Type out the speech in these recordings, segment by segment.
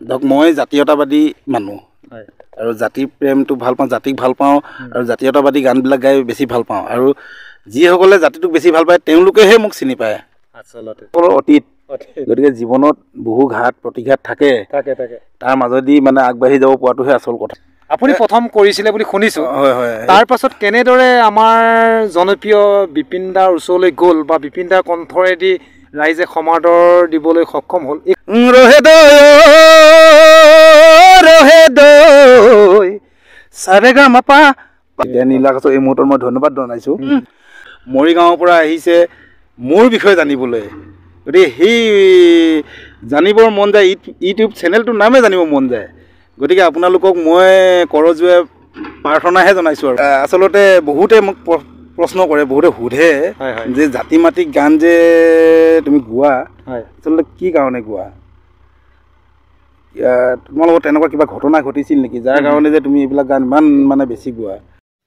ধৰক মই জাতীয়তাবাদী মানুহ আৰু জাতিৰ প্ৰেমটো ভাল পাওঁ, জাতিক ভাল পাওঁ আৰু জাতীয়তাবাদী গানবিলাক গাই বেছি ভাল পাওঁ। আৰু যিসকলে জাতিটোক বেছি ভাল পায় তেওঁলোকেহে মোক চিনি পায় আচলতে। অতীত গতিকে জীৱনত বহু ঘাট প্ৰতিঘাত থাকে, তাৰ মাজেদি মানে আগবাঢ়ি যাব পৰাটোহে আচল কথা। আপুনি প্ৰথম কৰিছিলে বুলি শুনিছোঁ। হয় হয়। তাৰ পাছত কেনেদৰে আমাৰ জনপ্ৰিয় বিপিন দাৰ ওচৰলৈ গ'ল বা বিপিন দাৰ কণ্ঠৰেদি ৰাইজে সমাদৰ দিবলৈ সক্ষম হ'ল? নীলাকাশক এই মুহূৰ্তত মই ধন্যবাদ জনাইছোঁ। মৰিগাঁৱৰ পৰা আহিছে মোৰ বিষয়ে জানিবলৈ, গতিকে সেই জানিবৰ মন যায়, ইউটিউব চেনেলটোৰ নামে জানিব মন যায়। গতিকে আপোনালোকক মই কৰজোৰে প্ৰাৰ্থনাহে জনাইছোঁ। আৰু আচলতে বহুতে মোক প্ৰশ্ন কৰে, বহুতে সোধে যে জাতি মাতিক গান যে তুমি গোৱা আচলতে কি কাৰণে গোৱা? তোমাৰ লগত তেনেকুৱা কিবা ঘটনা ঘটিছিল নেকি যাৰ কাৰণে যে তুমি এইবিলাক গান ইমান মানে বেছি গোৱা?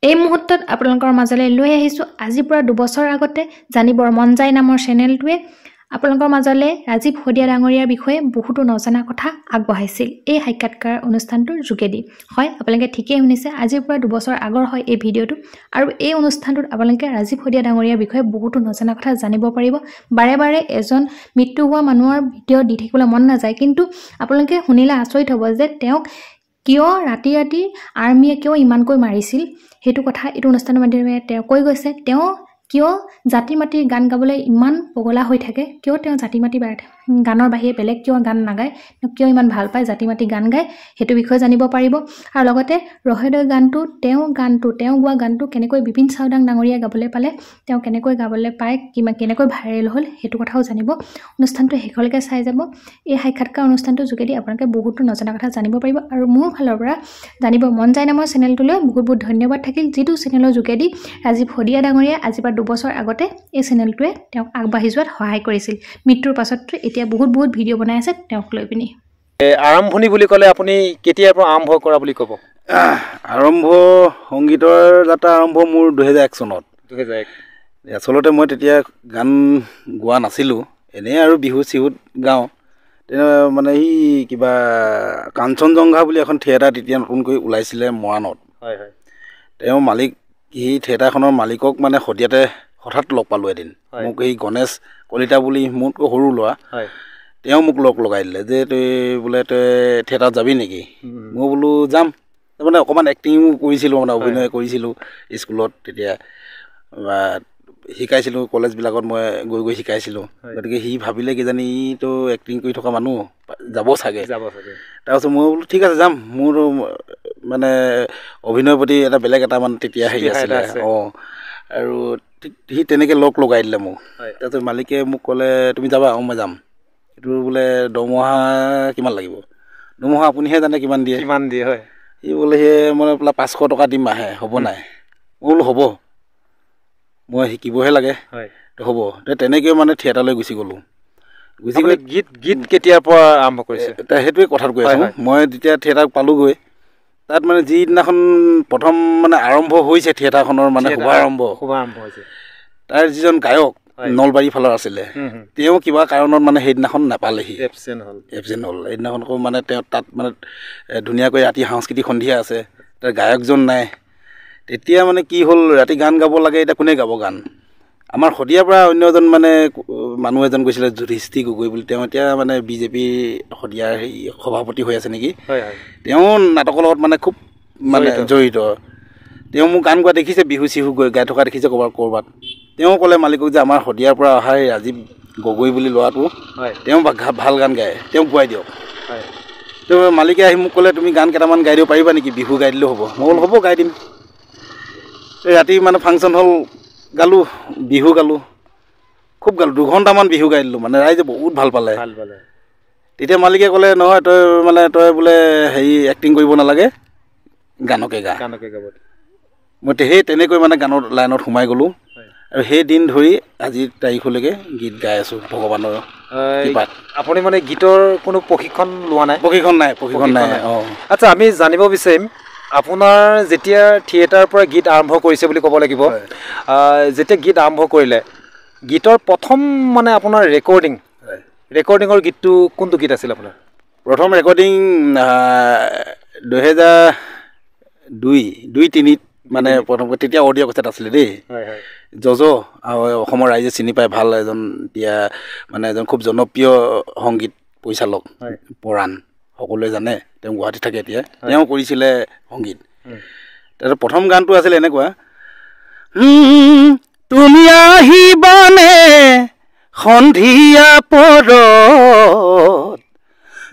এই মুহূৰ্তত আপোনালোকৰ মাজলৈ লৈ আহিছোঁ আজিৰ পৰা 2 বছৰ আগতে জানিবৰ মন যায় নামৰ চেনেলটোৱে আপোনালোকৰ মাজলৈ ৰাজীৱ শদিয়া ডাঙৰীয়াৰ বিষয়ে বহুতো নজনা কথা আগবঢ়াইছিল এই সাক্ষাৎকাৰ অনুষ্ঠানটোৰ যোগেদি। হয়, আপোনালোকে ঠিকেই শুনিছে, আজিৰ পৰা 2 বছৰ আগৰ হয় এই ভিডিঅ'টো। আৰু এই অনুষ্ঠানটোত আপোনালোকে ৰাজীৱ শদিয়া ডাঙৰীয়াৰ বিষয়ে বহুতো নজনা কথা জানিব পাৰিব। বাৰে বাৰে এজন মৃত্যু হোৱা মানুহৰ ভিডিঅ' দি থাকিবলৈ মন নাযায়, কিন্তু আপোনালোকে শুনিলে আচৰিত হ'ব যে তেওঁক কিয় ৰাতি ৰাতি আৰ্মিয়ে কিয় ইমানকৈ মাৰিছিল সেইটো কথা এইটো অনুষ্ঠানৰ মাধ্যমেৰে তেওঁ কৈ গৈছে। তেওঁ কিয় জাতি মাটিৰ গান গাবলৈ ইমান পগলা হৈ থাকে, কিয় তেওঁ জাতি মাটি গানৰ বাহিৰে বেলেগ কিয় গান নাগায়, কিয় ইমান ভাল পায় জাতি মাটি গান গায়, সেইটো বিষয়ে জানিব পাৰিব। আৰু লগতে ৰহদৈ গানটো তেওঁ গোৱা গানটো কেনেকৈ বিপিন চাওডাং ডাঙৰীয়াই গাবলৈ পালে, তেওঁ কেনেকৈ গাবলৈ পায়, কেনেকৈ ভাইৰেল হ'ল সেইটো কথাও জানিব। অনুষ্ঠানটো শেষলৈকে চাই যাব। এই সাক্ষাৎকাৰ অনুষ্ঠানটোৰ যোগেদি আপোনালোকে বহুতো নজনা কথা জানিব পাৰিব। আৰু মোৰ ফালৰ পৰা জানিব মন যায় নামৰ চেনেলটোলৈ বহুত বহুত ধন্যবাদ থাকিল, যিটো চেনেলৰ যোগেদি ৰাজীৱ শদিয়া ডাঙৰীয়াই আজিৰ পৰা 2 বছৰ আগতে এই চেনেলটোৱে তেওঁক আগবাঢ়ি যোৱাত সহায় কৰিছিল। মৃত্যুৰ পাছত এতিয়া বহুত ভিডিঅ' বনাই আছে তেওঁক লৈ পিনি। আৰম্ভণি বুলি ক'লে আপুনি কেতিয়াৰ পৰা আৰম্ভ কৰা বুলি ক'ব? সংগীতৰ যাত্ৰা আৰম্ভ মোৰ 2001 চনত। 2001 আচলতে মই তেতিয়া গান গোৱা নাছিলোঁ, এনেই আৰু বিহু চিহুত গাওঁ। মানে সি কিবা কাঞ্চনজংঘা বুলি এখন থিয়েটাৰ তেতিয়া নতুনকৈ ওলাইছিলে মৰাণত। তেওঁ মালিক, সেই থিয়েটাৰখনৰ মালিকক মানে শদিয়াতে হঠাৎ লগ পালোঁ এদিন। মোক এই গণেশ কলিতা বুলি মোতকৈ সৰু ল'ৰা, তেওঁ মোক লগাই দিলে যে তই থিয়েটাৰত যাবি নেকি? মই বোলো যাম। তাৰমানে অকণমান এক্টিঙো কৰিছিলোঁ, মানে অভিনয় কৰিছিলোঁ স্কুলত তেতিয়া, শিকাইছিলোঁ কলেজবিলাকত মই গৈ শিকাইছিলোঁ। গতিকে সি ভাবিলে কিজানি ইটো এক্টিং কৰি থকা মানুহ যাব চাগে। তাৰপিছত মই বোলো ঠিক আছে যাম, মোৰ মানে অভিনয়ৰ প্ৰতি এটা বেলেগ এটা মানে তেতিয়া হেৰি আছিলে। আৰু সি তেনেকৈ লগাই দিলে মোক। তাৰপিছত মালিকে মোক ক'লে তুমি যাবা? মই যাম। এইটো বোলে দৰমহা কিমান লাগিব? দৰমহা আপুনিহে জানে কিমান দিয়ে। হয়। সি বোলে মানে 500 টকা দিম মাহে, হ'ব নাই? মই বোলো হ'ব, মই শিকিবহে লাগে, হ'ব। তেনেকৈ মানে থিয়েটাৰলৈ গুচি গ'লোঁ। গুচি গৈ গীত কেতিয়াৰ পৰা আৰম্ভ কৰিছে? সেইটোৱে কথাটো কৈ আছোঁ। মই যেতিয়া থিয়েটাৰ পালোঁগৈ, তাত মানে যিদিনাখন প্ৰথম মানে আৰম্ভ হৈছে থিয়েটাৰখনৰ মানে শুভাৰম্ভ হৈছে, তাৰ যিজন গায়ক নলবাৰীৰ ফালৰ আছিলে, তেওঁ কিবা কাৰণত মানে সেইদিনাখন নাপালেহি, এবচেণ্ট হ'ল। সেইদিনাখন আকৌ মানে তেওঁ তাত মানে ধুনীয়াকৈ ৰাতি সাংস্কৃতিক সন্ধিয়া আছে, তাৰ গায়কজন নাই। তেতিয়া মানে কি হ'ল, ৰাতি গান গাব লাগে, এতিয়া কোনে গাব গান? আমাৰ শদিয়াৰ পৰা অন্য এজন মানে মানুহ এজন গৈছিলে যুধিষ্ঠিৰ গগৈ বুলি, তেওঁ এতিয়া মানে বিজেপি শদিয়াৰ সভাপতি হৈ আছে নেকি। তেওঁ নাটকৰ লগত মানে খুব মানে জড়িত। তেওঁ মোক গান গোৱা দেখিছে, বিহু চিহু গাই থকা দেখিছে ক'ৰবাত। তেওঁ ক'লে মালিকক যে আমাৰ শদিয়াৰ পৰা অহা ৰাজীৱ গগৈ বুলি ল'ৰাটো, তেওঁ ভাল গান গায়, তেওঁক গোৱাই দিয়ক। তেওঁ মালিকে আহি মোক ক'লে তুমি গান কেইটামান গাই দিব পাৰিবা নেকি? বিহু গাই দিলেও হ'ব। মই বোলো হ'ব, গাই দিম। ৰাতি মানে ফাংচন হ'ল, গালোঁ, বিহু গালোঁ, খুব গালোঁ, 2 ঘণ্টামান বিহু গাই দিলোঁ। মানে ৰাইজে বহুত ভাল পালে। তেতিয়া মালিকে ক'লে নহয় তই বোলে এক্টিং কৰিব নালাগে, গানকে গা। মই সেই তেনেকৈ মানে গানৰ লাইনত সোমাই গ'লোঁ। আৰু সেই দিন ধৰি আজিৰ তাৰিখলৈকে গীত গাই আছোঁ ভগৱানৰ কৃপাত। আপুনি মানে গীতৰ কোনো প্ৰশিক্ষণ লোৱা নাই? প্ৰশিক্ষণ নাই। আচ্ছা, আমি জানিব বিচাৰিম আপোনাৰ যেতিয়া থিয়েটাৰৰ পৰা গীত আৰম্ভ কৰিছে বুলি ক'ব লাগিব, যেতিয়া গীত আৰম্ভ কৰিলে, গীতৰ প্ৰথম মানে আপোনাৰ ৰেকৰ্ডিঙৰ গীতটো কোনটো গীত আছিল আপোনাৰ? প্ৰথম ৰেকৰ্ডিং 2002-3 মানে প্ৰথম তেতিয়া অডিঅ' কেছেট আছিলে দেই জজ আৰু অসমৰ ৰাইজে চিনি পায় ভাল এজন এতিয়া মানে এজন খুব জনপ্ৰিয় সংগীত পৰিচালক পৰাণ সকলোৱে জানে তেওঁ গুৱাহাটীত থাকে এতিয়া তেওঁ কৰিছিলে সংগীত তাৰপিছত প্ৰথম গানটো আছিলে এনেকুৱা তুমি আহিবানে সন্ধিয়া পৰত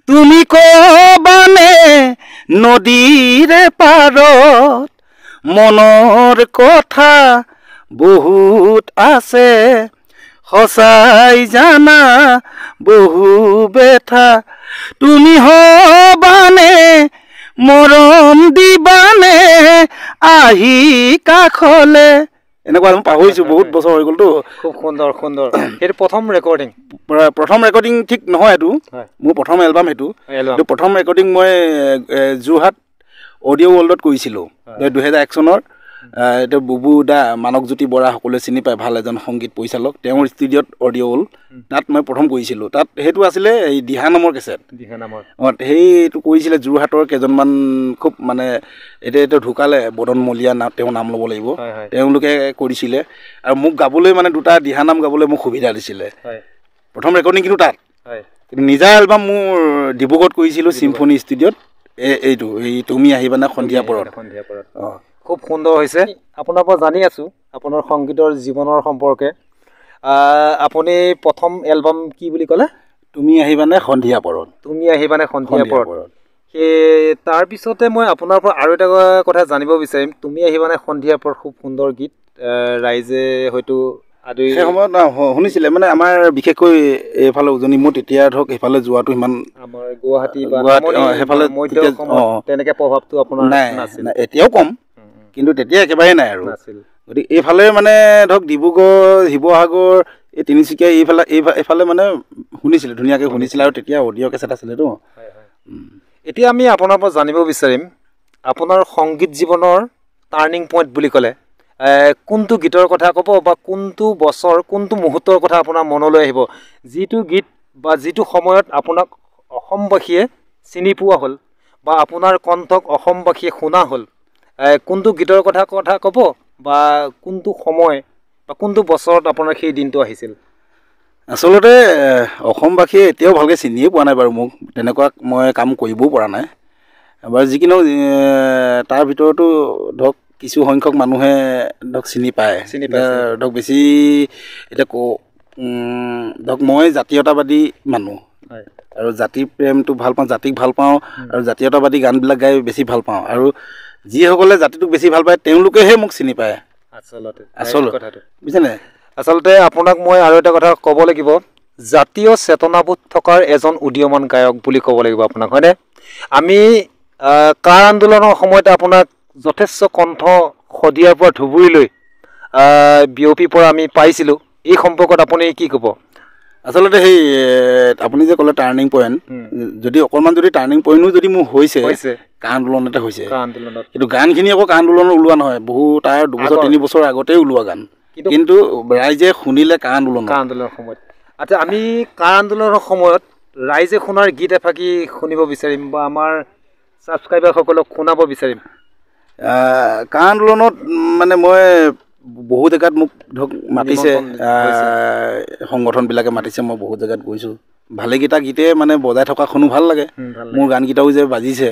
তুমি কবানে নদীৰে পাৰত মনৰ কথা বহুত আছে সঁচাই জানা বহু বেথা তুমি হবানে মৰম দিবানে আহি কাষলে এনেকুৱা মই পাহৰিছো বহুত বছৰ হৈ গ'লতো খুব সুন্দৰ সুন্দৰ সেইটো প্ৰথম ৰেকৰ্ডিং ঠিক নহয় এইটো মোৰ প্ৰথম এলবাম সেইটো প্ৰথম ৰেকৰ্ডিং মই যোৰহাট অডিঅ' ৱৰ্ল্ডত কৰিছিলোঁ 2001 চনৰ এতিয়া বুবু দা মানকজ্যোতি বৰা সকলোৱে চিনি পায় ভাল এজন সংগীত পৰিচালক তেওঁৰ ষ্টুডিঅ'ত অডিঅ' ৱৰ্ল্ড তাত মই প্ৰথম কৰিছিলোঁ তাত সেইটো আছিলে এই দিহা নামৰ কেছেট সেইটো কৰিছিলে যোৰহাটৰ কেইজনমান খুব মানে এতিয়া ঢুকালে বদন মলীয়া তেওঁৰ নাম ল'ব লাগিব তেওঁলোকে কৰিছিলে আৰু মোক গাবলৈ মানে দুটা দিহা নাম গাবলৈ মোক সুবিধা দিছিলে প্ৰথম ৰেকৰ্ডিং কিন্তু তাত কিন্তু নিজা এলবাম মোৰ ডিব্ৰুগড়ত কৰিছিলোঁ চিম্ফনী ষ্টুডিঅ'ত এইটো এই তুমি আহিবানে সন্ধিয়া পৰত অঁ খুব সুন্দৰ হৈছে আপোনাৰ পৰা জানি আছোঁ আপোনাৰ সংগীতৰ জীৱনৰ সম্পৰ্কে আপুনি প্ৰথম এলবাম কি বুলি ক'লে তুমি আহিবানে সন্ধিয়া পৰত সেই তাৰপিছতে মই আপোনাৰ পৰা আৰু এটা কথা জানিব বিচাৰিম তুমি আহিবানে সন্ধিয়া পৰত খুব সুন্দৰ গীত ৰাইজে হয়তো আদৰি সেই সময়ত শুনিছিলে মানে আমাৰ বিশেষকৈ এইফালে উজনি মোৰ তেতিয়া ধৰক সেইফালে যোৱাটো ইমান আমাৰ গুৱাহাটী বা সেইফালে তেনেকৈ প্ৰভাৱটো আপোনাৰ নাই এতিয়াও কম কিন্তু তেতিয়া একেবাৰে নাই আৰু গতিকে এইফালে মানে ধৰক ডিব্ৰুগড় শিৱসাগৰ এই তিনিচুকীয়া এইফালে মানে শুনিছিলে ধুনীয়াকৈ শুনিছিলে আৰু তেতিয়া অডিঅ' কেছেট আছিলেতো এতিয়া আমি আপোনাৰ পৰা জানিব বিচাৰিম আপোনাৰ সংগীত জীৱনৰ টাৰ্ণিং পইণ্ট বুলি ক'লে কোনটো গীতৰ কথা ক'ব বা কোনটো বছৰ কোনটো মুহূৰ্তৰ কথা আপোনাৰ মনলৈ আহিব যিটো গীত বা যিটো সময়ত আপোনাক অসমবাসীয়ে চিনি পোৱা হ'ল বা আপোনাৰ কণ্ঠক অসমবাসীয়ে শুনা হ'ল কোনটো গীতৰ কথা ক'ব বা কোনটো সময় বা কোনটো বছৰত আপোনাৰ সেই দিনটো আহিছিল আচলতে অসমবাসীয়ে এতিয়াও ভালকৈ চিনিয়ে পোৱা নাই বাৰু মোক তেনেকুৱা মই কাম কৰিবও পৰা নাই বাৰু যিকিনো তাৰ ভিতৰতো ধৰক কিছু সংখ্যক মানুহে ধৰক চিনি পায় ধৰক বেছি এতিয়া ধৰক মই জাতীয়তাবাদী মানুহ আৰু জাতি প্ৰেমটো ভাল পাওঁ জাতিক ভাল পাওঁ আৰু জাতীয়তাবাদী গানবিলাক গাই বেছি ভাল পাওঁ আৰু যিসকলে জাতিটোক বেছি ভাল পায় তেওঁলোকেহে মোক চিনি পায় কথাটো বুজিছেনে আচলতে আপোনাক মই আৰু এটা কথা ক'ব লাগিব জাতীয় চেতনাবোধ থকাৰ এজন উদীয়মান গায়ক বুলি ক'ব লাগিব আপোনাক হয়নে আমি কাৰ আন্দোলনৰ সময়ত আপোনাক যথেষ্ট কণ্ঠ শদিয়াৰ পৰা ধুবুৰীলৈ বিয়পি পৰা আমি পাইছিলোঁ এই সম্পৰ্কত আপুনি কি ক'ব আচলতে সেই আপুনি যে ক'লে টাৰ্ণিং পইণ্ট যদি অকণমান যদি টাৰ্ণিং পইণ্টো যদি মোৰ হৈছে কা আন্দোলনতে হৈছে কিন্তু গানখিনি আকৌ কা আন্দোলনত ওলোৱা নহয় বহু তাৰ 2-3 বছৰ আগতেই ওলোৱা গান কিন্তু ৰাইজে শুনিলে কা আন্দোলনৰ সময়ত আচ্ছা আমি কা আন্দোলনৰ সময়ত ৰাইজে শুনাৰ গীত এফাকি শুনিব বিচাৰিম বা আমাৰ ছাবস্ক্ৰাইবাৰসকলক শুনাব বিচাৰিম কা আন্দোলনত মানে মই বহু জেগাত মোক ধৰক মাতিছে সংগঠনবিলাকে মাতিছে মই বহুত জেগাত গৈছোঁ ভালেকেইটা গীতে মানে বজাই থকা শুনো ভাল লাগে মোৰ গানকেইটাও যে বাজিছে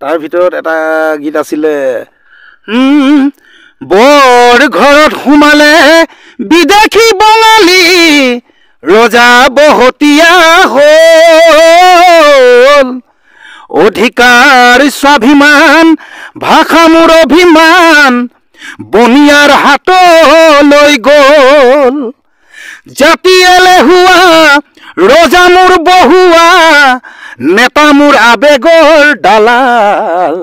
তাৰ ভিতৰত এটা গীত আছিলে বৰ ঘৰত সোমালে বিদেশী বঙালী ৰজা বহতীয়া হ'ল অধিকাৰ স্বাভিমান ভাষা মোৰ অভিমান বনিয়াৰ হাতলৈ গ'ল জাতি এলেহুৱা ৰজা মোৰ বহুৱা নেতা মোৰ আবেগৰ দালাল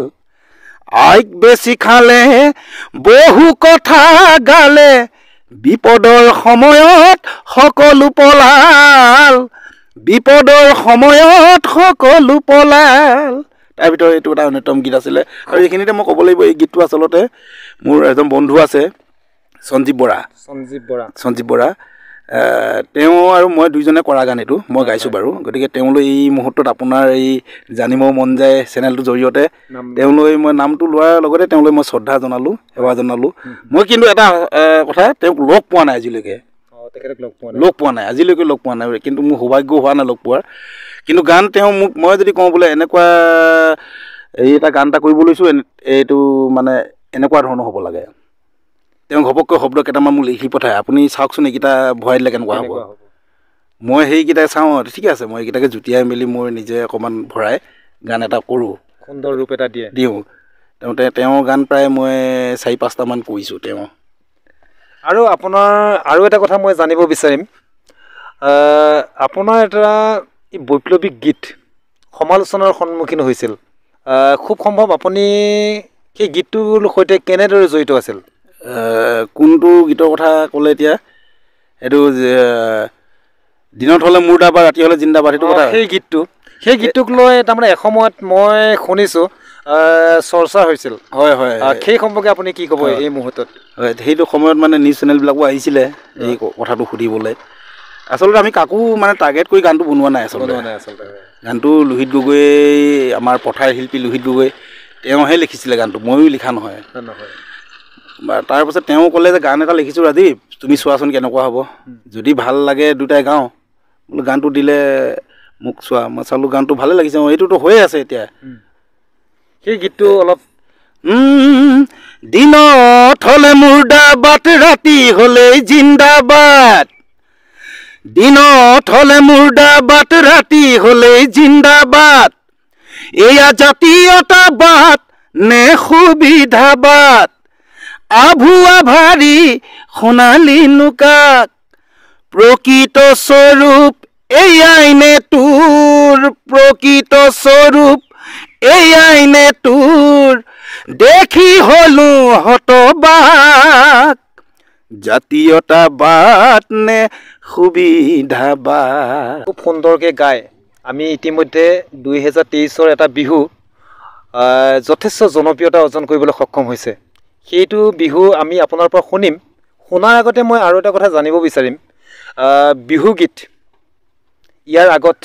আইক বেছি খালে বহু কথা গালে বিপদৰ সময়ত সকলো পলাল তাৰ ভিতৰত এইটো এটা অন্যতম গীত আছিলে আৰু এইখিনিতে মই ক'ব লাগিব এই গীতটো আচলতে মোৰ এজন বন্ধু আছে সঞ্জীৱ বৰা তেওঁ আৰু মই দুইজনে কৰা গান এইটো মই গাইছোঁ বাৰু। গতিকে তেওঁলৈ এই মুহূৰ্তত আপোনাৰ এই জানিব মন যায় চেনেলটোৰ জৰিয়তে তেওঁলৈ মই নামটো লোৱাৰ লগতে তেওঁলৈ মই শ্ৰদ্ধা জনালোঁ, সেৱা জনালোঁ। মই কিন্তু এটা কথা, তেওঁক লগ পোৱা নাই আজিলৈকে, লগ পোৱা নাই আজিলৈকে, লগ পোৱা নাই, কিন্তু মোৰ সৌভাগ্য হোৱা নাই লগ পোৱাৰ। কিন্তু গান তেওঁ মোক, মই যদি কওঁ বোলে এনেকুৱা এই এটা গান এটা কৰিব লৈছোঁ, এইটো মানে এনেকুৱা ধৰণৰ হ'ব লাগে, তেওঁ ঘপককৈ শব্দ কেইটামান মোক লিখি পঠায়, আপুনি চাওকচোন এইকেইটা ভৰাই দিলে কেনেকুৱা হ'ব। মই সেইকেইটাই চাওঁ, ঠিকে আছে, মই এইকেইটাকে জুটিয়াই মেলি মই নিজে অকণমান ভৰাই গান এটা কৰোঁ, সুন্দৰ ৰূপ এটা দিওঁ। তেওঁৰ গান প্ৰায় মই 4-5টামান কৰিছোঁ তেওঁ। আৰু আপোনাৰ আৰু এটা কথা মই জানিব বিচাৰিম, আপোনাৰ এটা এই বৈপ্লৱিক গীত সমালোচনাৰ সন্মুখীন হৈছিল, খুব সম্ভৱ আপুনি সেই গীতটোৰ সৈতে কেনেদৰে জড়িত আছিল? কোনটো গীতৰ কথা ক'লে এতিয়া? এইটো দিনত হ'লে মুৰ্দাবাদ, ৰাতি হ'লে জিন্দাবাদ, সেইটো কথা। সেই গীতটোক লৈ তাৰমানে এসময়ত মই শুনিছোঁ চৰ্চা হৈছিল। হয় হয়, সেই সম্পৰ্কে আপুনি কি ক'ব এই মুহূৰ্তত? হয়, সেইটো সময়ত মানে নিউজ চেনেলবিলাকো আহিছিলে এই কথাটো সুধিবলৈ। আচলতে আমি কাকো মানে টাৰ্গেট কৰি গানটো বনোৱা নাই আচলতে। গানটো লোহিত গগৈ, আমাৰ পথাৰ শিল্পী লোহিত গগৈ, তেওঁহে লিখিছিলে গানটো, ময়ো লিখা নহয়। তাৰপাছত তেওঁ ক'লে যে গান এটা লিখিছোঁ ৰাজীৱ, তুমি চোৱাচোন কেনেকুৱা হ'ব, যদি ভাল লাগে দুটাই গাওঁ। বোলো গানটো দিলে মোক চোৱা, মই চালোঁ গানটো ভালে লাগিছে, এইটোতো হৈয়ে আছে এতিয়া। সেই গীতটো অলপ দিনত হ'লে মুৰ্দাবাদ, ৰাতি হ'লে জিন্দাবাদ, দিনত হ'লে মুৰ্দাবাদ, ৰাতি হ'লে জিন্দাবাদ, এয়া জাতীয়তাবাদ নে সুবিধাবাদ, আভুৱা ভাৰী সোণালী নোকাক, প্ৰকৃত স্বৰূপ এয়াই নে তোৰ, প্ৰকৃত স্বৰূপ এয়াই নে তোৰ, দেখি হলো হতবাক, জাতীয়তাবাদ নে সুবিধাবাদ। খুব সুন্দৰকৈ গাই আমি ইতিমধ্যে 2023ৰ এটা বিহু যথেষ্ট জনপ্ৰিয়তা অৰ্জন কৰিবলৈ সক্ষম হৈছে। সেইটো বিহু আমি আপোনাৰ পৰা শুনিম। শুনাৰ আগতে মই আৰু এটা কথা জানিব বিচাৰিম, বিহুগীত ইয়াৰ আগত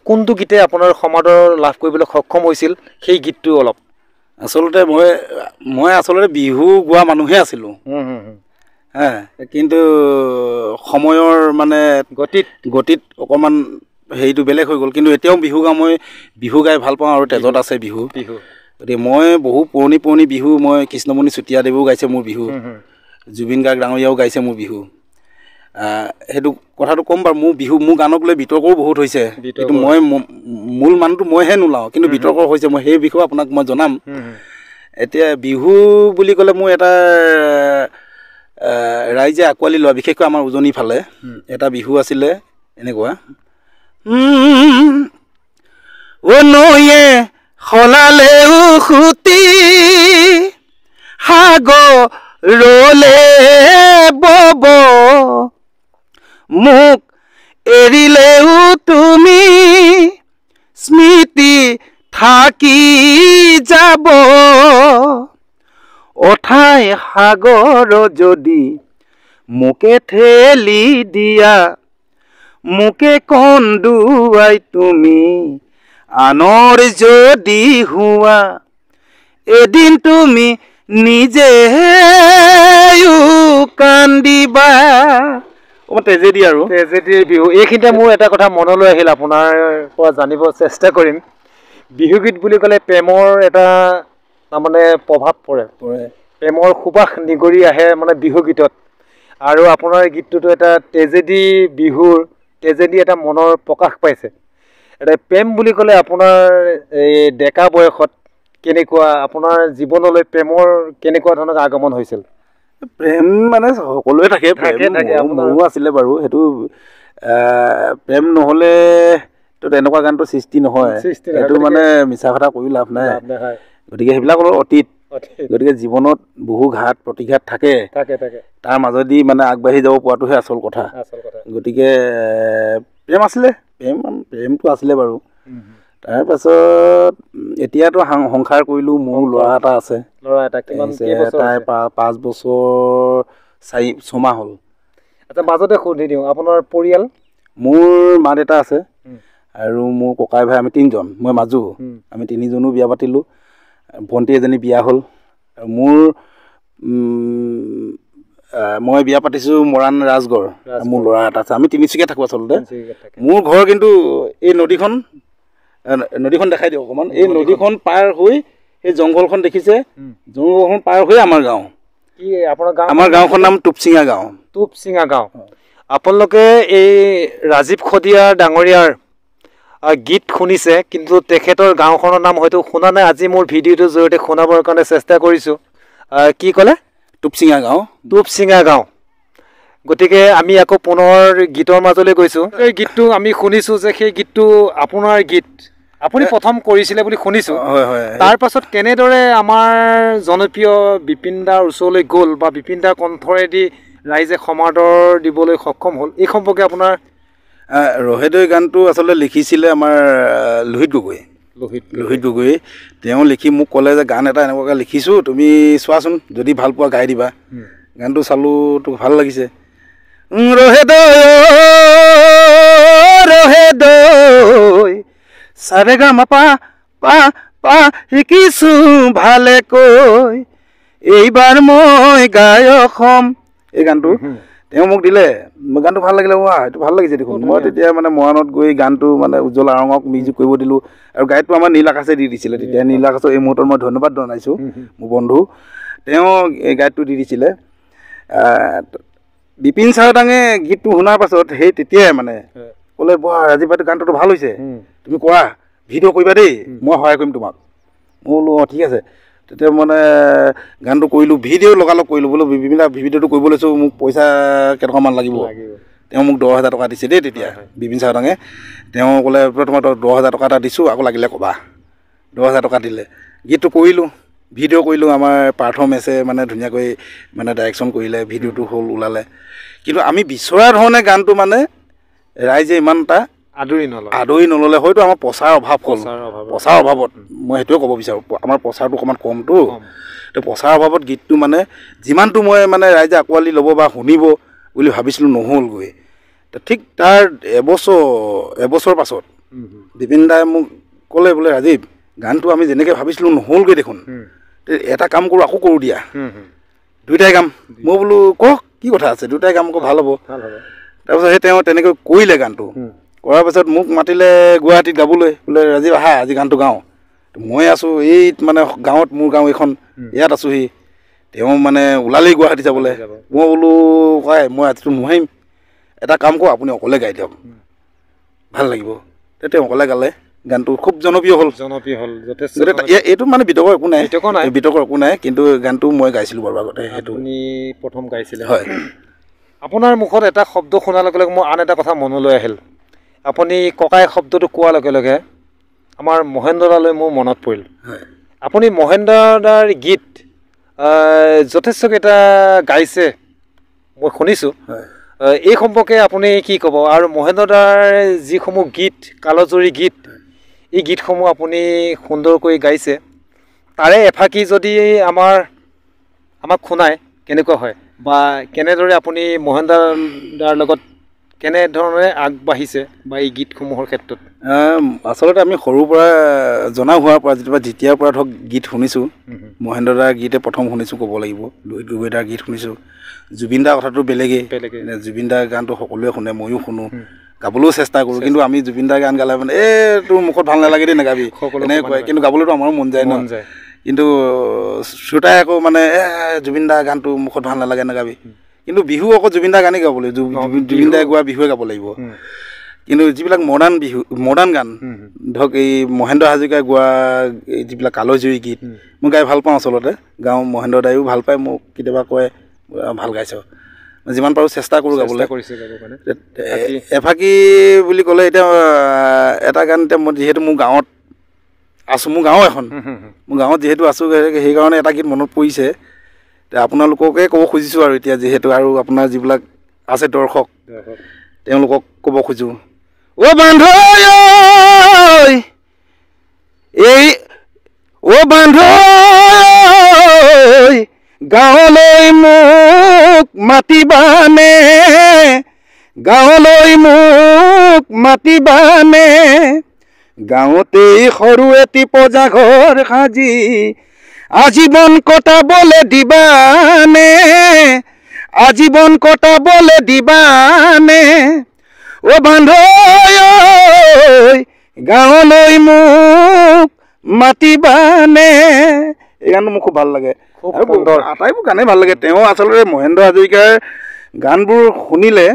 কোনটো গীতে আপোনাৰ সমাদৰ লাভ কৰিবলৈ সক্ষম হৈছিল, সেই গীতটো অলপ। আচলতে মই আচলতে বিহু গোৱা মানুহে আছিলোঁ, কিন্তু সময়ৰ মানে গতিত অকণমান হেৰিটো বেলেগ হৈ গ'ল। কিন্তু এতিয়াও মই বিহু গাই ভাল পাওঁ আৰু তেজত আছে বিহু। গতিকে মই বহু পুৰণি বিহু, মই কৃষ্ণমণি চুতীয়াদেৱেও গাইছে মোৰ বিহু, জুবিন গাৰ্গ ডাঙৰীয়াও গাইছে মোৰ বিহু। সেইটো কথাটো ক'ম বাৰু, মোৰ গানক লৈ বিতৰ্কও বহুত হৈছে, কিন্তু মই মূল মানুহটো মইহে নোলাওঁ, কিন্তু বিতৰ্ক হৈছে, মই সেই বিষয়ে আপোনাক মই জনাম। এতিয়া বিহু বুলি ক'লে মোৰ এটা ৰাইজে আঁকোৱালি লোৱা, বিশেষকৈ আমাৰ উজনিৰ ফালে এটা বিহু আছিলে এনেকুৱা, নৈয়ে সলালে উসুতি, সাগৰলে বব, মোক এৰিলেও তুমি স্মৃতি থাকি যাব, অথাই সাগৰ যদি মোকে ঠেলি দিয়া, মোকে কন্দুৱাই তুমি আনৰ যদি হোৱা, এদিন তুমি নিজে কান্দিবা। তেজেদি আৰু তেজেদিৰ বিহু। এইখিনিতে মোৰ এটা কথা মনলৈ আহিল, আপোনাৰ পৰা জানিব চেষ্টা কৰিম। বিহুগীত বুলি ক'লে প্ৰেমৰ এটা তাৰমানে প্ৰভাৱ পৰে, প্ৰেমৰ সুবাস নিগৰি আহে মানে বিহুগীতত। আৰু আপোনাৰ গীতটোতো এটা তেজেদি বিহুৰ, তেজেদি এটা মনৰ প্ৰকাশ পাইছে। এটা প্ৰেম বুলি ক'লে আপোনাৰ এই ডেকা বয়সত কেনেকুৱা, আপোনাৰ জীৱনলৈ প্ৰেমৰ কেনেকুৱা ধৰণৰ আগমন হৈছিল? প্ৰেম মানে সকলোৱে থাকে, মোৰো আছিলে বাৰু। সেইটো প্ৰেম নহ'লে এনেকুৱা গানটো সৃষ্টি নহয়, সেইটো মানে মিছা কথা কৈ লাভ নাই। গতিকে সেইবিলাক অলপ অতীত। গতিকে জীৱনত বহু ঘাত প্ৰতিঘাত থাকে, তাৰ মাজেদি মানে আগবাঢ়ি যাব পৰাটোহে আচল কথা। গতিকে প্ৰেম আছিলে, প্ৰেমটো আছিলে বাৰু। তাৰপাছত এতিয়াতো সংসাৰ কৰিলোঁ, মোৰ ল'ৰা এটা আছে, তাই 5 বছৰ 4-6 মাহ হ'ল। আচ্ছা মাজতে সুধি দিওঁ আপোনাৰ পৰিয়াল মোৰ মা দেউতা আছে আৰু মোৰ ককাই ভাই আমি 3জন মই মাজু আমি 3জনো বিয়া পাতিলোঁ ভণ্টি এজনী বিয়া হ'ল আৰু মোৰ মই বিয়া পাতিছোঁ মৰাণ ৰাজগড় মোৰ ল'ৰা এটা আছে আমি তিনিচুকীয়া থাকোঁ আচলতে মোৰ ঘৰ কিন্তু এই নদীখন দেখাই দিওঁ অকণমান এই নদীখন পাৰ হৈ এই জংঘলখন দেখিছে জংঘলখন পাৰ হৈ আমাৰ গাঁও কি আপোনাৰ গাঁও আমাৰ গাঁওখনৰ নাম টুপচিঙা গাঁও আপোনালোকে এই ৰাজীৱ শদিয়া ডাঙৰীয়াৰ গীত শুনিছে কিন্তু তেখেতৰ গাঁওখনৰ নাম হয়তো শুনা নাই আজি মোৰ ভিডিঅ'টোৰ জৰিয়তে শুনাবৰ কাৰণে চেষ্টা কৰিছোঁ কি ক'লে টুপচিঙা গাঁও গতিকে আমি আকৌ পুনৰ গীতৰ মাজলৈ গৈছোঁ এই গীতটো আমি শুনিছোঁ যে সেই গীতটো আপোনাৰ গীত আপুনি প্ৰথম কৰিছিলে বুলি শুনিছোঁ তাৰ পাছত কেনেদৰে আমাৰ জনপ্ৰিয় বিপিন দাৰ ওচৰলৈ গ'ল বা বিপিন দাৰ কণ্ঠৰেদি ৰাইজে সমাদৰ দিবলৈ সক্ষম হ'ল এই সম্পৰ্কে আপোনাৰ ৰহেদৈ গানটো আচলতে লিখিছিলে আমাৰ লোহিত গগৈ তেওঁ লিখি মোক ক'লে যে গান এটা এনেকুৱাকৈ লিখিছোঁ তুমি চোৱাচোন যদি ভাল পোৱা গাই দিবা গানটো চালোঁ তোক ভাল লাগিছে ৰহেদৈ চাৰে গা মা পা শিকিছোঁ ভালে কৈ এইবাৰ মই গায়ক হ'ম এই গানটো তেওঁ মোক দিলে গানটো ভাল লাগিলে এইটো ভাল লাগিছে দেখোন মই তেতিয়া মানে মৰাণত গৈ গানটো মানে উজ্জ্বল আৰঙক মিউজিক কৰিব দিলোঁ আৰু গাইডটো আমাৰ নীল আকাশে দি দিছিলে তেতিয়া নীল আকাশক এই মুহূৰ্তত মই ধন্যবাদ জনাইছোঁ মোৰ বন্ধু তেওঁ এই গাইডটো দি দিছিলে বিপিন চাৰদাঙে গীতটো শুনাৰ পাছত সেই তেতিয়াই মানে ক'লে ৰাজীৱ ভাইটো গানটোতো ভাল হৈছে তুমি কৰা ভিডিঅ' কৰিবা দেই মই সহায় কৰিম তোমাক মই বোলো ঠিক আছে তেতিয়া মানে গানটো কৰিলোঁ ভিডিঅ' লগালগ কৰিলোঁ বোলো বিভিন্ন ভিডিঅ'টো কৰিব লৈছোঁ মোক পইচা কেইটকামান লাগিব তেওঁ মোক 10,000 টকা দিছে দেই তেতিয়া বিপিন চাৰদাঙে তেওঁ ক'লে তোমাৰ 10,000 টকা এটা দিছোঁ আকৌ লাগিলে ক'বা 10,000 টকা দিলে গীতটো কৰিলোঁ ভিডিঅ' কৰিলোঁ আমাৰ পাৰফৰ্মেঞ্চে মানে ধুনীয়াকৈ মানে ডাইৰেকশ্যন কৰিলে ভিডিঅ'টো হ'ল ওলালে কিন্তু আমি বিচৰা ধৰণে গানটো মানে ৰাইজে ইমান এটা আদৰি নল'লে হয়তো আমাৰ প্ৰচাৰ অভাৱ হ'ল প্ৰচাৰ অভাৱত মই সেইটোৱে ক'ব বিচাৰোঁ আমাৰ প্ৰচাৰটো অকণমান কমটো তো প্ৰচাৰ অভাৱত গীতটো মানে যিমানটো মই মানে ৰাইজে আঁকোৱালি ল'ব বা শুনিব বুলি ভাবিছিলোঁ নহ'লগৈ ঠিক তাৰ এবছৰ পাছত বিপিন দাই মোক ক'লে বোলে ৰাজীৱ গানটো আমি যেনেকৈ ভাবিছিলোঁ নহ'লগৈ দেখোন এটা কাম কৰোঁ আকৌ কৰোঁ দিয়া দুয়োটাই কাম মই বোলো কওক কি কথা আছে দুয়োটাই কাম আকৌ ভাল হ'ব তাৰপিছত সেই তেওঁ তেনেকৈ কৰিলে গানটো কৰাৰ পাছত মোক মাতিলে গুৱাহাটীত গাবলৈ বোলে ৰাজীৱ আহা আজি গানটো গাওঁ মই আছোঁ এই মানে গাঁৱত মোৰ গাঁও এইখন ইয়াত আছোঁহি তেওঁ মানে ওলালেই গুৱাহাটী যাবলৈ মই বোলো কয় মই আজিতো নোৱাৰিম এটা কাম কৰোঁ আপুনি অকলে গাই দিয়ক ভাল লাগিব তেওঁ অকলে গালে গানটো খুব জনপ্ৰিয় হ'ল এইটো মানে বিতৰ্কৰ একো নাই কিন্তু গানটো মই গাইছিলোঁ বাৰু আগতে সেইটো প্ৰথম গাইছিলে হয় আপোনাৰ মুখত এটা শব্দ শুনাৰ লগে লগে মোৰ আন এটা কথা মনলৈ আহিল আপুনি ককাই শব্দটো কোৱাৰ লগে লগে আমাৰ মহেন্দ্ৰ দালৈ মোৰ মনত পৰিল আপুনি মহেন্দ্ৰ দাৰ গীত যথেষ্টকেইটা গাইছে মই শুনিছোঁ এই সম্পৰ্কে আপুনি কি ক'ব আৰু মহেন্দ্ৰ দাৰ যিসমূহ গীত কালজয়ী গীত এই গীতসমূহ আপুনি সুন্দৰকৈ গাইছে তাৰে এফাকি যদি আমাক শুনায় কেনেকুৱা হয় বা কেনেদৰে আপুনি মহেন্দ্ৰ দাৰ লগত কেনেধৰণে আগবাঢ়িছে বা এই গীতসমূহৰ ক্ষেত্ৰত আচলতে আমি সৰুৰ পৰা জনা হোৱাৰ পৰা যেতিয়াৰ পৰা ধৰক গীত শুনিছোঁ মহেন্দ্ৰ দাৰ গীতে প্ৰথম শুনিছোঁ ক'ব লাগিব লোহিত গগৈ দাৰ গীত শুনিছোঁ জুবিন দাৰ কথাটো বেলেগেই জুবিন দাৰ গানটো সকলোৱে শুনে ময়ো শুনো গাবলৈও চেষ্টা কৰোঁ কিন্তু আমি জুবিন দাৰ গান গালে মানে তোৰ মুখত ভাল নালাগে দেই নাগাবি এনেকৈ কয় কিন্তু গাবলৈতো আমাৰো মন যায় ন কিন্তু শ্ৰোতাই আকৌ মানে জুবিন দাৰ গানটো মুখত ভাল নালাগে নাগাবি কিন্তু বিহু আকৌ জুবিন দাৰ গানেই গাব লাগিব জুবিন দাই গোৱা বিহুৱে গাব লাগিব কিন্তু যিবিলাক মডাৰ্ণ গান ধৰক এই মহেন্দ্ৰ হাজৰিকাই গোৱা যিবিলাক কালজয়ী গীত মই গাই ভাল পাওঁ আচলতে গাওঁ মহেন্দ্ৰ দায়ো ভাল পায় মোক কেতিয়াবা কয় ভাল গাইছ যিমান পাৰোঁ চেষ্টা কৰোঁ গাবলৈ এফাকি বুলি ক'লে এতিয়া এটা গান এতিয়া মই যিহেতু মোৰ গাঁৱত আছোঁ মোৰ গাঁও এখন মোৰ গাঁৱত যিহেতু আছোঁ সেইকাৰণে এটা গীত মনত পৰিছে আপোনালোককে ক'ব খুজিছোঁ আৰু এতিয়া যিহেতু আৰু আপোনাৰ যিবিলাক আছে দৰ্শক তেওঁলোকক ক'ব খোজোঁ বান্ধ গাঁৱলৈ মোক মাতিবানে গাঁৱলৈ মোক মাতিবানে গাঁৱতেই সৰু এটি পজা ঘৰ সাজি আজীৱন কটাবলে দিবানে আজীৱন কটাবলে দিবানে ও বান্ধৈ গাঁৱলৈ মোক মাতিবানে এই গানটো মোৰ খুব ভাল লাগে আটাইবোৰ গানেই ভাল লাগে তেওঁ আচলতে মহেন্দ্ৰ হাজৰিকাৰ গানবোৰ শুনিলে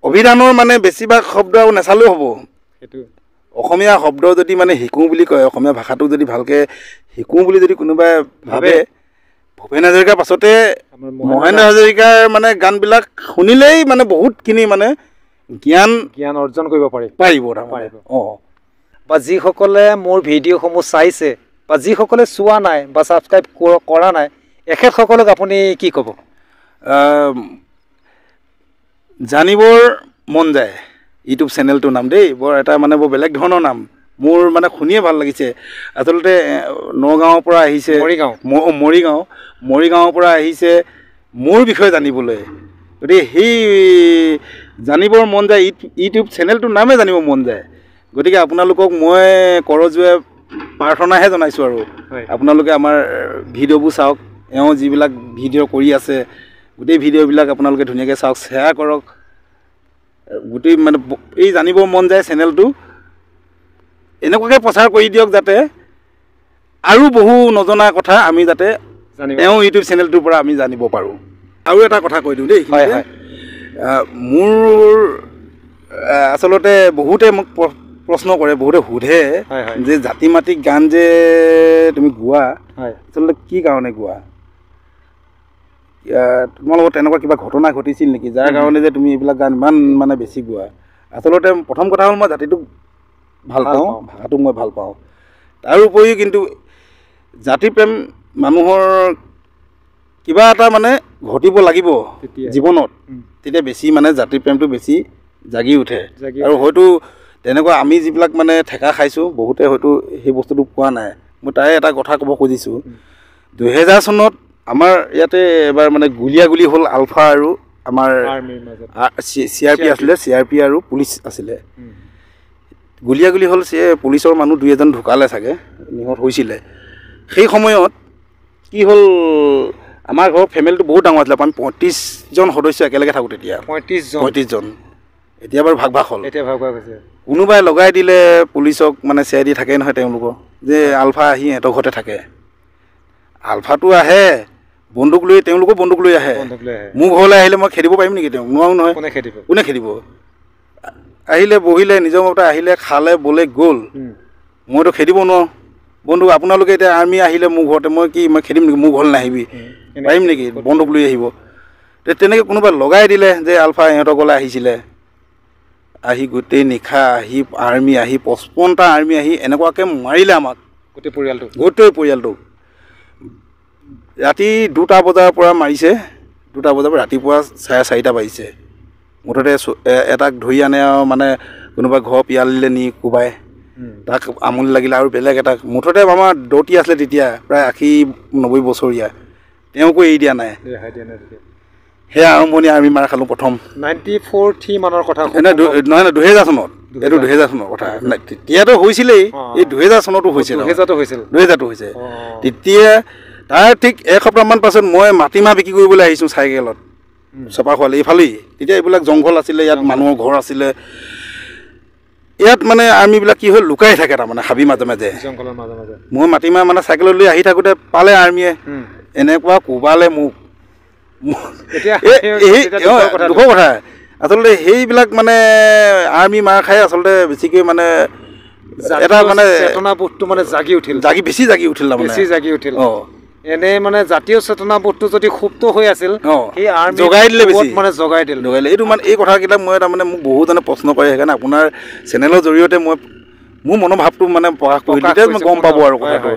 অভিধানৰ মানে বেছিভাগ শব্দ আৰু নেচালেও হ'ব অসমীয়া শব্দ যদি মানে শিকোঁ বুলি কয় অসমীয়া ভাষাটো যদি ভালকৈ শিকোঁ বুলি যদি কোনোবাই ভাবে ভূপেন হাজৰিকাৰ পাছতে মহেন্দ্ৰ হাজৰিকাৰ মানে গানবিলাক শুনিলেই মানে বহুতখিনি মানে জ্ঞান অৰ্জন কৰিব পাৰিব অঁ বা যিসকলে মোৰ ভিডিঅ'সমূহ চাইছে বা যিসকলে চোৱা নাই বা ছাবস্ক্ৰাইব কৰা নাই এখেতসকলক আপুনি কি ক'ব জানিবৰ মন যায় ইউটিউব চেনেলটোৰ নাম দেই বৰ এটা মানে বৰ বেলেগ ধৰণৰ নাম মোৰ মানে শুনিয়ে ভাল লাগিছে আচলতে নগাঁৱৰ পৰা আহিছে মৰিগাঁৱৰ পৰা আহিছে মোৰ বিষয়ে জানিবলৈ গতিকে সেই জানিবৰ মন যায় ইউটিউব চেনেলটোৰ নামে জানিব মন যায় গতিকে আপোনালোকক মই কৰজোৰে প্ৰাৰ্থনাহে জনাইছোঁ আৰু আপোনালোকে আমাৰ ভিডিঅ'বোৰ চাওক এওঁ যিবিলাক ভিডিঅ' কৰি আছে গোটেই ভিডিঅ'বিলাক আপোনালোকে ধুনীয়াকৈ চাওক শ্বেয়াৰ কৰক গোটেই মানে এই জানিব মন যায় চেনেলটো এনেকুৱাকৈ প্ৰচাৰ কৰি দিয়ক যাতে আৰু বহু নজনা কথা আমি যাতে এওঁ ইউটিউব চেনেলটোৰ পৰা আমি জানিব পাৰোঁ আৰু এটা কথা কৈ দিওঁ দেই মোৰ আচলতে বহুতে মোক প্ৰশ্ন কৰে বহুতে সোধে যে জাতি মাতিক গান যে তুমি গোৱা আচলতে কি কাৰণে গোৱা তোমাৰ লগত তেনেকুৱা কিবা ঘটনা ঘটিছিল নেকি যাৰ কাৰণে যে তুমি এইবিলাক গান ইমান মানে বেছি গোৱা আচলতে প্ৰথম কথা হ'ল মই জাতিটোক ভাল পাওঁ ভাষাটোক মই ভাল পাওঁ তাৰ উপৰিও কিন্তু জাতি প্ৰেম মানুহৰ কিবা এটা মানে ঘটিব লাগিব জীৱনত তেতিয়া বেছি মানে জাতি প্ৰেমটো বেছি জাগি উঠে আৰু হয়তো তেনেকুৱা আমি যিবিলাক মানে ঠেকা খাইছোঁ বহুতে হয়তো সেই বস্তুটো পোৱা নাই মই তাৰে এটা কথা ক'ব খুজিছোঁ 2000 চনত আমাৰ ইয়াতে এবাৰ মানে গুলীয়াগুলি হ'ল আলফা আৰু আমাৰ CRP আছিলে CRP আৰু পুলিচ আছিলে গুলীয়াগুলি হ'ল পুলিচৰ মানুহ 2-এজন ঢুকালে চাগে নিহত হৈছিলে সেই সময়ত কি হ'ল আমাৰ ঘৰৰ ফেমিলিটো বহুত ডাঙৰ আছিলে আমি 35জন সদস্য একেলগে থাকোঁ তেতিয়া 35জন এতিয়া বাৰু ভাগ হ'ল কোনোবাই লগাই দিলে পুলিচক মানে CID থাকে নহয় তেওঁলোকৰ যে আলফা আহি সিহঁতৰ ঘৰতে থাকে আলফাটো আহে বন্দুক লৈ তেওঁলোকো বন্দুক লৈ আহে মোৰ ঘৰলৈ আহিলে মই খেদিব পাৰিম নেকি তেওঁক নোৱাৰোঁ নহয় কোনে খেদিব আহিলে বহিলে নিজৰ মতে আহিলে খালে বলে গ'ল মইতো খেদিব নোৱাৰোঁ বন্দুক আপোনালোকে এতিয়া আৰ্মি আহিলে মোৰ ঘৰতে মই খেদিম নেকি মোৰ ঘৰলৈ নাহিবি পাৰিম নেকি বন্দুক লৈ আহিব তেনেকৈ কোনোবাই লগাই দিলে যে আলফা ইহঁতৰ ঘৰলৈ আহিছিলে আহি গোটেই নিশা আহি আৰ্মি আহি 55টা আৰ্মি আহি এনেকুৱাকৈ মাৰিলে আমাক গোটেই পৰিয়ালটোক ৰাতি 2টা বজাৰ পৰা মাৰিছে 2টা বজাৰ পৰা ৰাতিপুৱা 4:30 বাজিছে মুঠতে এটাক ধৰি আনে আৰু মানে কোনোবা ঘৰ পিয়ালিলে নি কোবাই তাক আমনি লাগিলে আৰু বেলেগ এটাক মুঠতে আমাৰ দৌতি আছিলে তেতিয়া প্ৰায় 80-90 বছৰীয়া তেওঁকো এৰি দিয়া নাই সেয়া আৰম্ভণি আমি মাৰ খালোঁ প্ৰথম 94 মানৰ কথা নহয় 2000 চনত এইটো 2000 চনৰ কথা তেতিয়াতো হৈছিলেই এই 2000 চনতো হৈছিল 2000টো হৈছে তেতিয়া তাৰ ঠিক এসপ্তাহমান পাছত মই মাটিমাহ বিক্ৰী কৰিবলৈ আহিছোঁ চাইকেলত চপাখোৱালি এইফালেই তেতিয়া এইবিলাক জংঘল আছিলে ইয়াত মানুহৰ ঘৰ আছিলে ইয়াত মানে আৰ্মিবিলাক কি হ'ল লুকাই থাকে তাৰমানে হাবি মাজে মাজে মই মাটিমাহ মানে চাইকেলত লৈ আহি থাকোঁতে পালে আৰ্মিয়ে এনেকুৱা কোবালে মোক দুখৰ কথা আচলতে সেইবিলাক মানে আৰ্মি মাৰ খাই আচলতে বেছিকৈ মানে এটা মানে চেতনাবোধটো মানে বেছি জাগি উঠিল অঁ এনে মানে জাতীয় চেতনাবোধটো যদি সুপ্ত হৈ আছিল সেই আৰ্মি জগাই দিলে বেছি মানে জগাই দিলে এইটো মানে এই কথাকেইটা মই তাৰমানে মোক বহুতজনে প্ৰশ্ন কৰে সেইকাৰণে আপোনাৰ চেনেলৰ জৰিয়তে মই মোৰ মনোভাৱটো মানে প্ৰকাশ কৰি দিলে মই গম পাব আৰু কথাটো